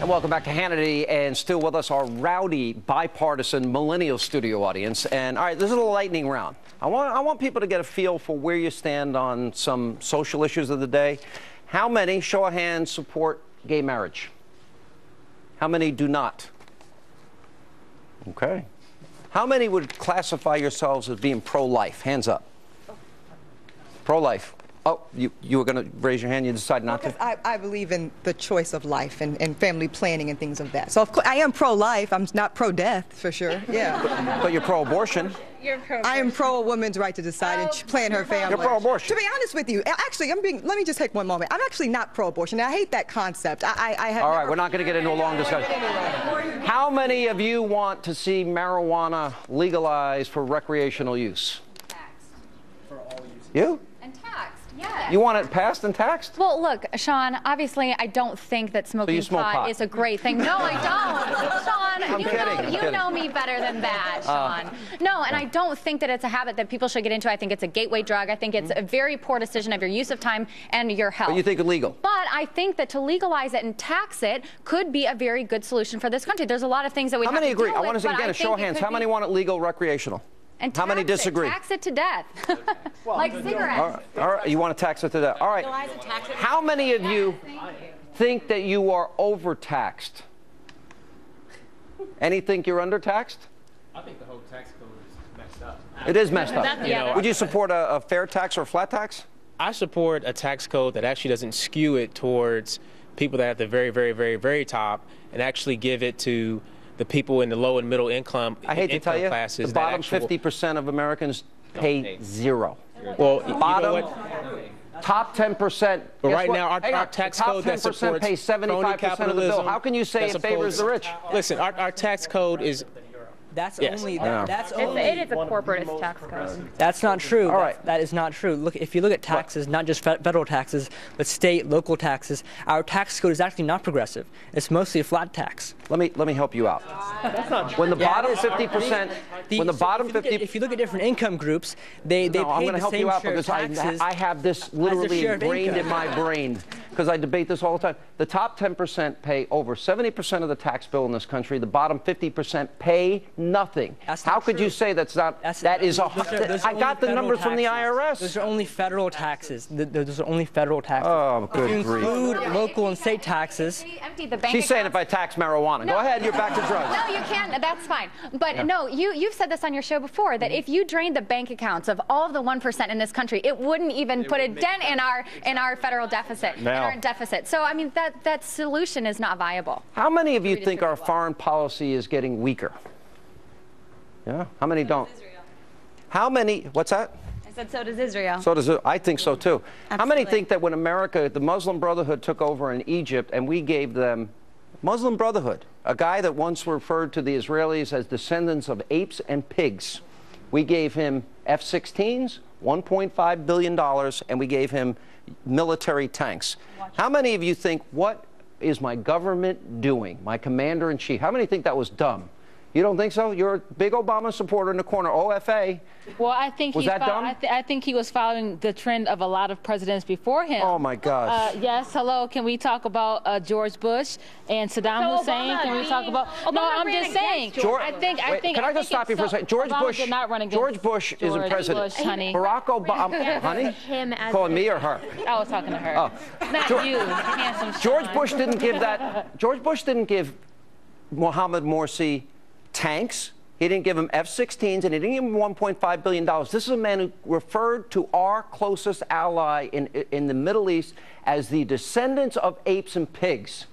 And welcome back to Hannity, and still with us, our rowdy, bipartisan millennial studio audience. And all right, this is a lightning round. I want people to get a feel for where you stand on some social issues of the day. How many, show of hands, support gay marriage? How many do not? Okay. How many would classify yourselves as being pro-life? Hands up. Pro-life. Oh, you were going to raise your hand. You decided not to? I believe in the choice of life and family planning and things of that. So, of course, I am pro-life. I'm not pro-death, for sure. Yeah. But you're pro-abortion. You're pro-abortion. I am pro a woman's right to decide and plan her family. You're pro-abortion. To be honest with you, actually, let me just take one moment. I'm actually not pro-abortion. I hate that concept. I have All right, we're not going to get into a long discussion. How many of you want to see marijuana legalized for recreational use? Taxed. For all use. You? And taxed, yes. You want it passed and taxed? Well, look, Sean, obviously I don't think that smoking pot is a great thing. No, I don't. Sean, you know me better than that, Sean. No, and I don't think that it's a habit that people should get into. I think it's a gateway drug. I think it's a very poor decision of your use of time and your health. But you think illegal? But I think that to legalize it and tax it could be a very good solution for this country. There's a lot of things that we have to deal with. How many agree? I want to say again, a show of hands. How many want it legal recreational? And how many disagree? Tax it to death. Like cigarettes. All right, you want to tax it to death. All right. How many of you think that you are overtaxed? Any think you're undertaxed? I think the whole tax code is messed up. It is messed up. Would you support a fair tax or a flat tax? I support a tax code that actually doesn't skew it towards people that are at the very, very, very, very top and actually give it to the people in the low and middle income classes. I hate to tell you, the bottom 50% of Americans pay zero. Well, bottom, top 10%. But right now, our tax code that supports pay 75% of the bill. How can you say it favors the rich? Listen, our tax code is. That's yes. only. It is a corporatist tax code. That's not true. All right. That is not true. Look, if you look at taxes, not just federal taxes, but state, local taxes, our tax code is actually not progressive. It's mostly a flat tax. Let me help you out. That's not true. When the bottom 50%, when the bottom 50%. If you look at different income groups, they pay the same share of taxes. I have this literally ingrained in my brain because I debate this all the time. The top 10% pay over 70% of the tax bill in this country. The bottom 50% pay nothing. How could you say that's not? That is a. I got the numbers from the IRS. Those are only federal taxes. Those are only federal taxes. Oh, good grief. Include local and state taxes. She's saying if I tax marijuana. Go ahead, you're back to drugs. No, you can't. That's fine. But no, you've said this on your show before that if you drained the bank accounts of all of the 1% in this country, it wouldn't even put a dent in our federal deficit. So I mean that solution is not viable. How many of you think our foreign policy is getting weaker? Yeah. How many don't? How many? What's that? I said so does Israel. So does it. I think so too. Absolutely. How many think that when America, the Muslim Brotherhood took over in Egypt and we gave them Muslim Brotherhood, a guy that once referred to the Israelis as descendants of apes and pigs, we gave him F-16s, $1.5 billion, and we gave him military tanks. How many of you think, what is my government doing, my commander-in-chief? How many think that was dumb? You don't think so? You're a big Obama supporter in the corner. OFA. Well, I think I think he was following the trend of a lot of presidents before him. Oh my gosh. Yes. Hello. Can we talk about George Bush and Saddam Hussein? Can we talk about? No, I'm just saying. I think. Can I just stop you for a second? George Bush did not run against George Bush is a president. Bush, honey. Barack Obama, honey. Calling me or her? I was talking to her. Oh. Not you, handsome Sean. George Bush didn't give that. George Bush didn't give Mohammed Morsi tanks. He didn't give him F-16s, and he didn't give him $1.5 billion. This is a man who referred to our closest ally in the Middle East as the descendants of apes and pigs.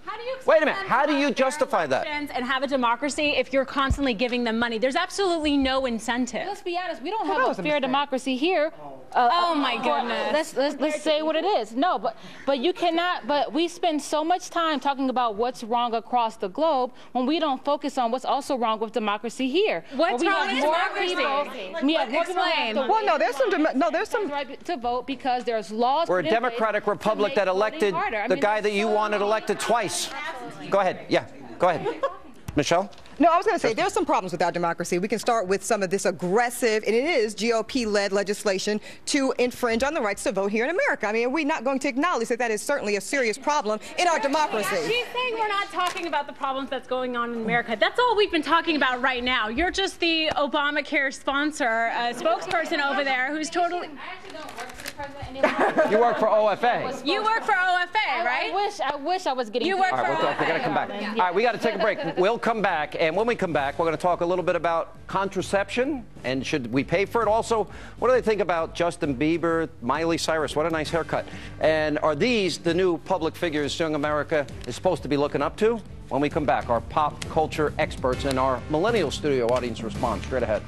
Wait a minute. How do you justify that? And have a democracy if you're constantly giving them money. There's absolutely no incentive. Let's be honest. We don't have a fair democracy here. Oh my goodness. Let's say what it is. No, but you cannot. But we spend so much time talking about what's wrong across the globe when we don't focus on what's also wrong with democracy here. What's wrong with democracy? Explain. Well, no, there's some right to vote because there's laws. We're a democratic republic that elected the guy that you wanted elected twice. Go ahead. Yeah, go ahead. Michelle? No, I was going to say there's some problems with our democracy. We can start with some of this aggressive, and it is GOP-led legislation to infringe on the rights to vote here in America. I mean, are we not going to acknowledge that that is certainly a serious problem in our democracy? She's saying we're not talking about the problems that's going on in America. That's all we've been talking about right now. You're just the Obamacare sponsor, spokesperson over there who's totally... I actually don't work for the president. You work for OFA. You work for OFA, right? I wish I was getting You work for OFA. We're going to come back. All right, we got to take a break. We'll come back, and when we come back, we're going to talk a little bit about contraception and should we pay for it. Also, what do they think about Justin Bieber, Miley Cyrus? What a nice haircut. And are these the new public figures young America is supposed to be looking up to? When we come back, our pop culture experts and our millennial studio audience response. Straight ahead.